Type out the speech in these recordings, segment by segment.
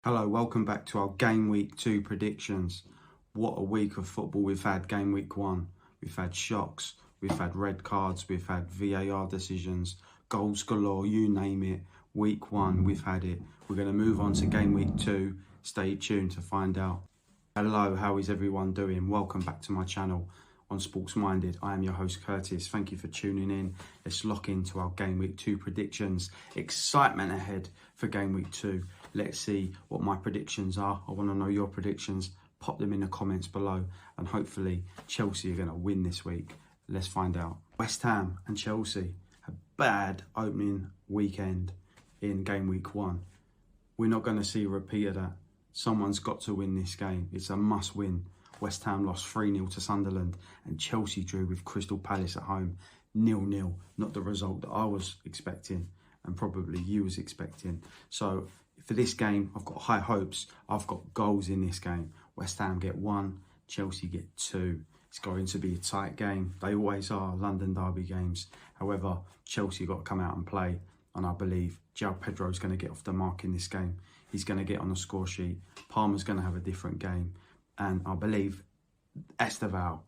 Hello, welcome back to our Game Week 2 predictions. What a week of football we've had. Game Week 1, we've had shocks, we've had red cards, we've had VAR decisions, goals galore, you name it. Week 1, we've had it. We're going to move on to Game Week 2. Stay tuned to find out. Hello, how is everyone doing? Welcome back to my channel on Sports Minded. I am your host Curtis. Thank you for tuning in. Let's lock into our Game Week 2 predictions. Excitement ahead for Game Week 2. Let's see what my predictions are. I want to know your predictions. Pop them in the comments below, and hopefully Chelsea are going to win this week. Let's find out. West Ham and Chelsea, a bad opening weekend in Game Week 1. We're not going to see a repeat of that. Someone's got to win this game. It's a must win. West Ham lost 3-0 to Sunderland, and Chelsea drew with Crystal Palace at home 0-0. Not the result that I was expecting, and probably you was expecting. So for this game, I've got high hopes. I've got goals in this game. West Ham get 1, Chelsea get 2. It's going to be a tight game. They always are, London derby games. However, Chelsea got to come out and play, and I believe João Pedro's going to get off the mark in this game. He's going to get on the score sheet. Palmer's going to have a different game. And I believe Estevao,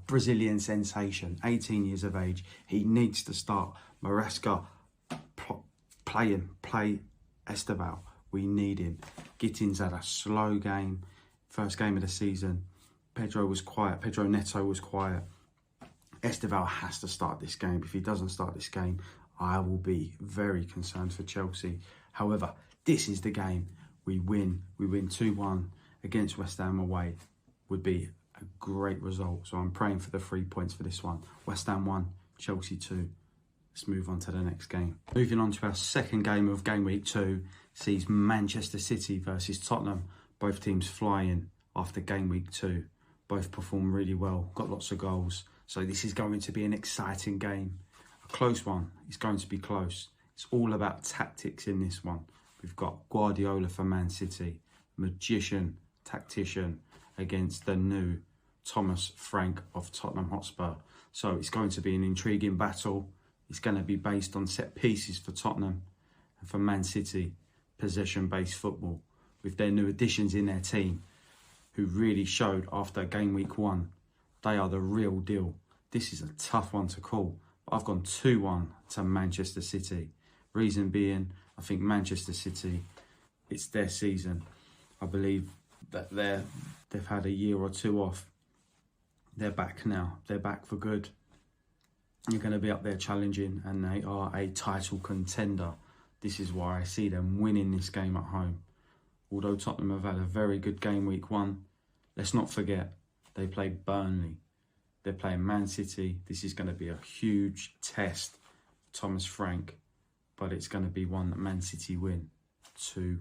Brazilian sensation, 18 years of age. He needs to start. Maresca, play Estevao. We need him. Gittins had a slow game. First game of the season. Pedro was quiet. Pedro Neto was quiet. Estevao has to start this game. If he doesn't start this game, I will be very concerned for Chelsea. However, this is the game. We win 2-1 against West Ham away. Would be a great result. So I'm praying for the 3 points for this one. West Ham 1, Chelsea 2. Let's move on to the next game. Moving on to our second game of Game Week 2 sees Manchester City versus Tottenham. Both teams flying after Game Week 2. Both performed really well, got lots of goals. So this is going to be an exciting game. A close one. It's going to be close. It's all about tactics in this one. We've got Guardiola for Man City, magician, tactician against the new Thomas Frank of Tottenham Hotspur. So it's going to be an intriguing battle. It's going to be based on set pieces for Tottenham, and for Man City, possession-based football, with their new additions in their team, who really showed after Game Week 1, they are the real deal. This is a tough one to call, but I've gone 2-1 to Manchester City. Reason being, I think Manchester City, it's their season. I believe that they've had a year or two off. They're back now. They're back for good. You're going to be up there challenging, and they are a title contender. This is why I see them winning this game at home. Although Tottenham have had a very good Game Week 1, let's not forget they played Burnley. They're playing Man City. This is going to be a huge test for Thomas Frank, but it's going to be one that Man City win 2-1.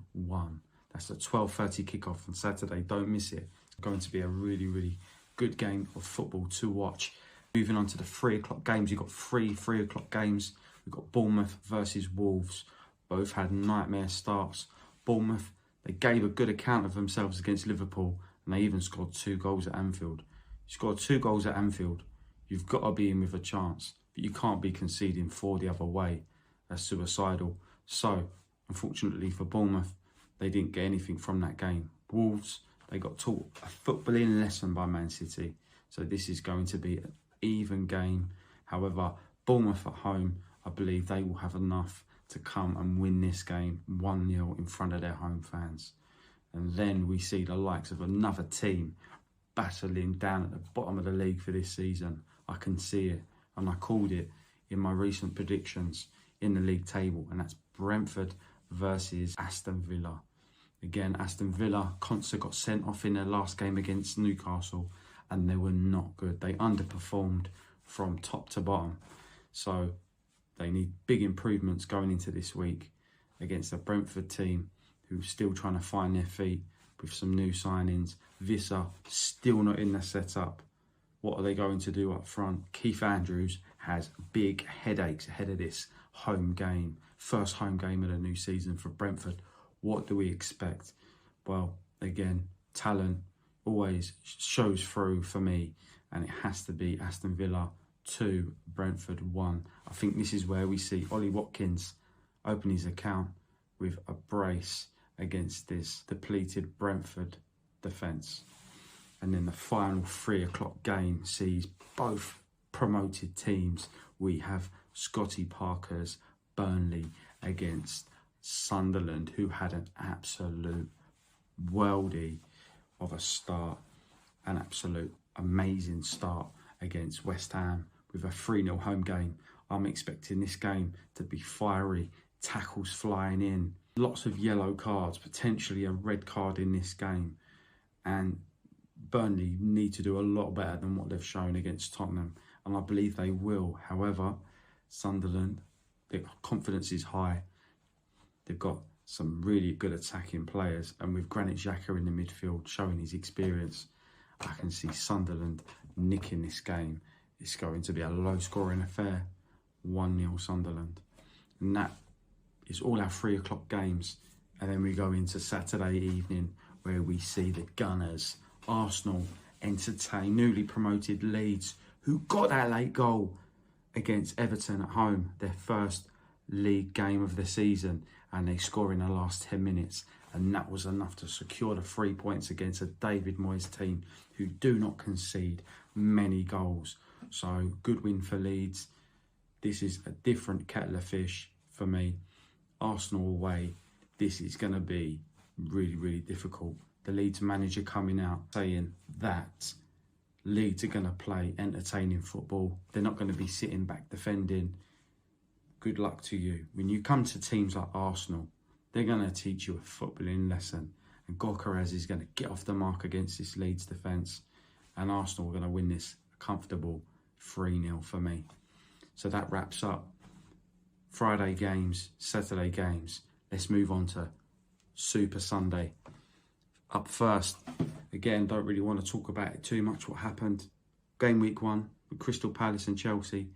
That's a 12:30 kickoff on Saturday. Don't miss it. It's going to be a really, really good game of football to watch. Moving on to the 3 o'clock games. You've got 3 o'clock games. We've got Bournemouth versus Wolves. Both had nightmare starts. Bournemouth, they gave a good account of themselves against Liverpool, and they even scored 2 goals at Anfield. You scored 2 goals at Anfield, you've got to be in with a chance, but you can't be conceding 4 the other way. That's suicidal. So, unfortunately for Bournemouth, they didn't get anything from that game. Wolves, they got taught a footballing lesson by Man City. So this is going to be an even game. However, Bournemouth at home, I believe they will have enough to come and win this game 1-0 in front of their home fans. And then we see the likes of another team battling down at the bottom of the league for this season. I can see it, and I called it in my recent predictions in the league table, and that's Brentford versus Aston Villa. Again, Aston Villa, Konsa got sent off in their last game against Newcastle, and they were not good. They underperformed from top to bottom. So they need big improvements going into this week against a Brentford team who's still trying to find their feet with some new signings. Vissa still not in the setup. What are they going to do up front? Keith Andrews has big headaches ahead of this home game. First home game of the new season for Brentford. What do we expect? Well, again, talent always shows through for me, and it has to be Aston Villa 2, Brentford 1. I think this is where we see Ollie Watkins open his account with a brace against this depleted Brentford defence. And then the final 3 o'clock game sees both promoted teams. We have Scotty Parker's Burnley against Sunderland, who had an absolute worldie of a start, an absolute amazing start against West Ham with a 3-0 home game. I'm expecting this game to be fiery, tackles flying in, lots of yellow cards, potentially a red card in this game. And Burnley need to do a lot better than what they've shown against Tottenham, and I believe they will. However, Sunderland, their confidence is high. They've got some really good attacking players, and with Granit Xhaka in the midfield showing his experience, I can see Sunderland nicking this game. It's going to be a low-scoring affair, 1-0 Sunderland. And that is all our 3 o'clock games. And then we go into Saturday evening, where we see the Gunners, Arsenal, entertain newly promoted Leeds, who got that late goal against Everton at home, their first league game of the season, and they score in the last 10 minutes. And that was enough to secure the 3 points against a David Moyes team who do not concede many goals. So, good win for Leeds. This is a different kettle of fish for me. Arsenal away, this is going to be really, really difficult. The Leeds manager coming out saying that Leeds are going to play entertaining football. They're not going to be sitting back defending. Good luck to you. When you come to teams like Arsenal, they're going to teach you a footballing lesson. And Gyökeres is going to get off the mark against this Leeds defence. And Arsenal are going to win this comfortable 3-0 for me. So that wraps up Friday games, Saturday games. Let's move on to Super Sunday. Up first, again, don't really want to talk about it too much, what happened. Game week 1 with Crystal Palace and Chelsea.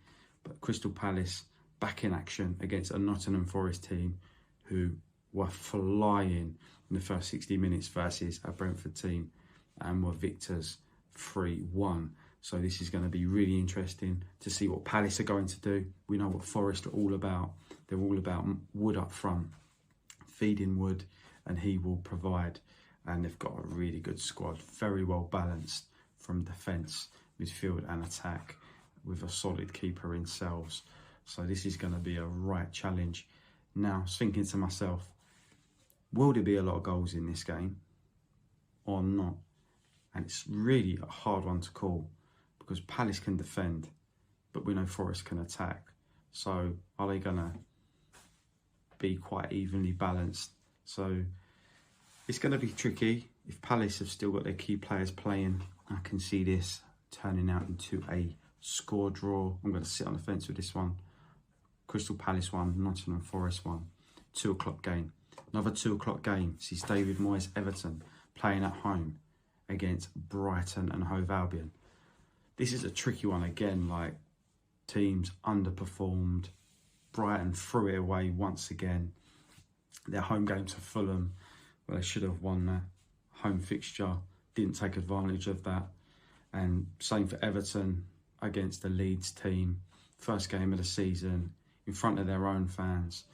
But Crystal Palace back in action against a Nottingham Forest team who were flying in the first 60 minutes versus a Brentford team and were victors 3-1. So this is going to be really interesting to see what Palace are going to do. We know what Forest are all about. They're all about Wood up front, feeding Wood, and he will provide. And they've got a really good squad, very well balanced from defence, midfield and attack, with a solid keeper in Sells. So this is going to be a right challenge. Now, I was thinking to myself, will there be a lot of goals in this game or not? And it's really a hard one to call because Palace can defend, but we know Forest can attack. So are they going to be quite evenly balanced? So it's going to be tricky. If Palace have still got their key players playing, I can see this turning out into a score draw. I'm going to sit on the fence with this one. Crystal Palace 1, Nottingham Forest 1. 2 o'clock game. Another 2 o'clock game sees David Moyes Everton playing at home against Brighton and Hove Albion. This is a tricky one again, like teams underperformed. Brighton threw it away once again. Their home game to Fulham, well, they should have won that home fixture, didn't take advantage of that. And same for Everton against the Leeds team. First game of the season in front of their own fans.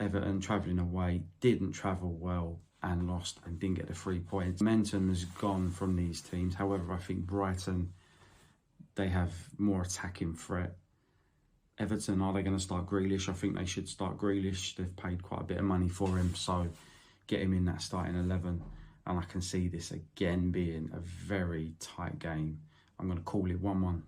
Everton travelling away, didn't travel well and lost and didn't get the 3 points. Momentum has gone from these teams. However, I think Brighton, they have more attacking threat. Everton, are they going to start Grealish? I think they should start Grealish. They've paid quite a bit of money for him, so get him in that starting 11. And I can see this again being a very tight game. I'm going to call it 1-1.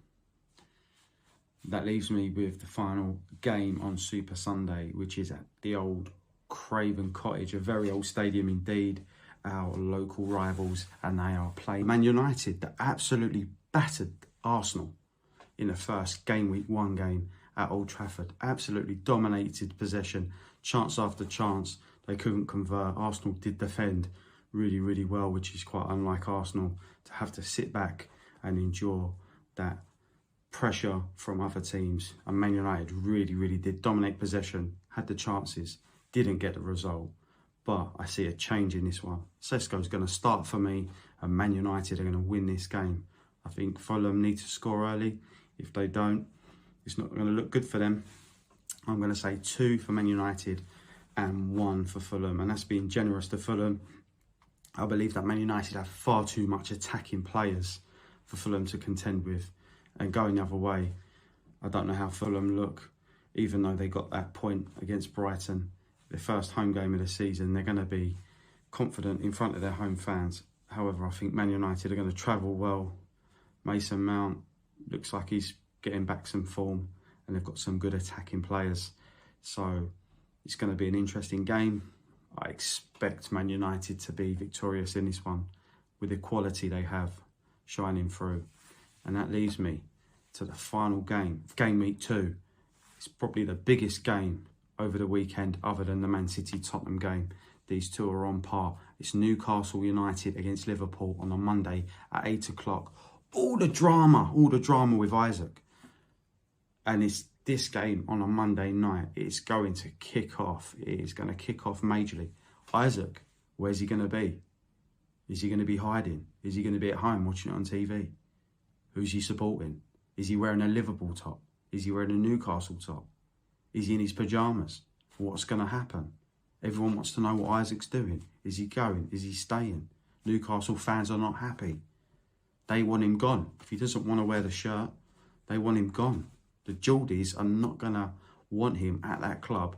That leaves me with the final game on Super Sunday, which is at the old Craven Cottage, a very old stadium indeed. Our local rivals, and they are playing Man United, that absolutely battered Arsenal in the first game week 1 game at Old Trafford. Absolutely dominated possession, chance after chance. They couldn't convert. Arsenal did defend really, really well, which is quite unlike Arsenal to have to sit back and endure that pressure from other teams. And Man United really, really did dominate possession, had the chances, didn't get the result. But I see a change in this one. Sesko's going to start for me, and Man United are going to win this game. I think Fulham need to score early. If they don't, it's not going to look good for them. I'm going to say 2 for Man United and 1 for Fulham, and that's being generous to Fulham. I believe that Man United have far too much attacking players for Fulham to contend with. And going the other way, I don't know how Fulham look, even though they got that point against Brighton, their first home game of the season. They're going to be confident in front of their home fans. However, I think Man United are going to travel well. Mason Mount looks like he's getting back some form, and they've got some good attacking players. So it's going to be an interesting game. I expect Man United to be victorious in this one with the quality they have shining through. And that leaves me to the final game, game week 2. It's probably the biggest game over the weekend other than the Man City Tottenham game. These two are on par. It's Newcastle United against Liverpool on a Monday at 8 o'clock. All the drama with Isaac. And it's this game on a Monday night. It's going to kick off. It is going to kick off majorly. Isaac, where's he going to be? Is he going to be hiding? Is he going to be at home watching it on TV? Who's he supporting? Is he wearing a Liverpool top? Is he wearing a Newcastle top? Is he in his pyjamas? What's going to happen? Everyone wants to know what Isaac's doing. Is he going? Is he staying? Newcastle fans are not happy. They want him gone. If he doesn't want to wear the shirt, they want him gone. The Geordies are not going to want him at that club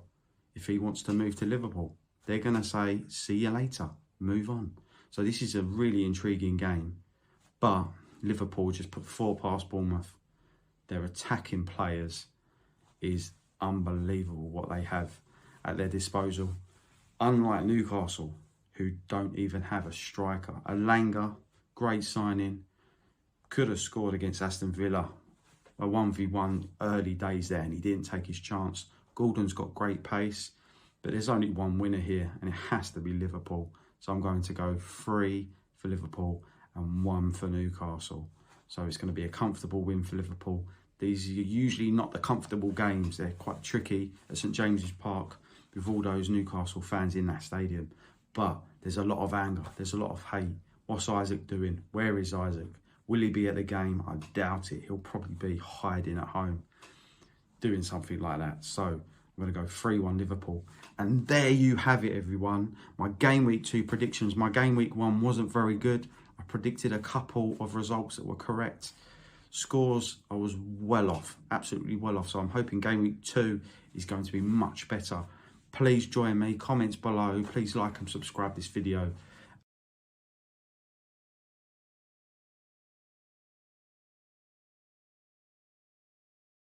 if he wants to move to Liverpool. They're going to say, see you later, move on. So this is a really intriguing game. But Liverpool just put 4 past Bournemouth. Their attacking players is unbelievable what they have at their disposal. Unlike Newcastle, who don't even have a striker. Alanga, great signing, could have scored against Aston Villa. A 1v1 early days there, and he didn't take his chance. Gordon's got great pace, but there's only one winner here, and it has to be Liverpool. So I'm going to go 3 for Liverpool and 1 for Newcastle. So it's going to be a comfortable win for Liverpool. These are usually not the comfortable games. They're quite tricky at St James's Park with all those Newcastle fans in that stadium. But there's a lot of anger. There's a lot of hate. What's Isaac doing? Where is Isaac? Will he be at the game? I doubt it. He'll probably be hiding at home, doing something like that. So I'm going to go 3-1 Liverpool. And there you have it, everyone. My game week 2 predictions. My game week 1 wasn't very good. I predicted a couple of results that were correct. Scores, I was well off, absolutely well off. So I'm hoping game week 2 is going to be much better. Please join me, comments below. Please like and subscribe this video.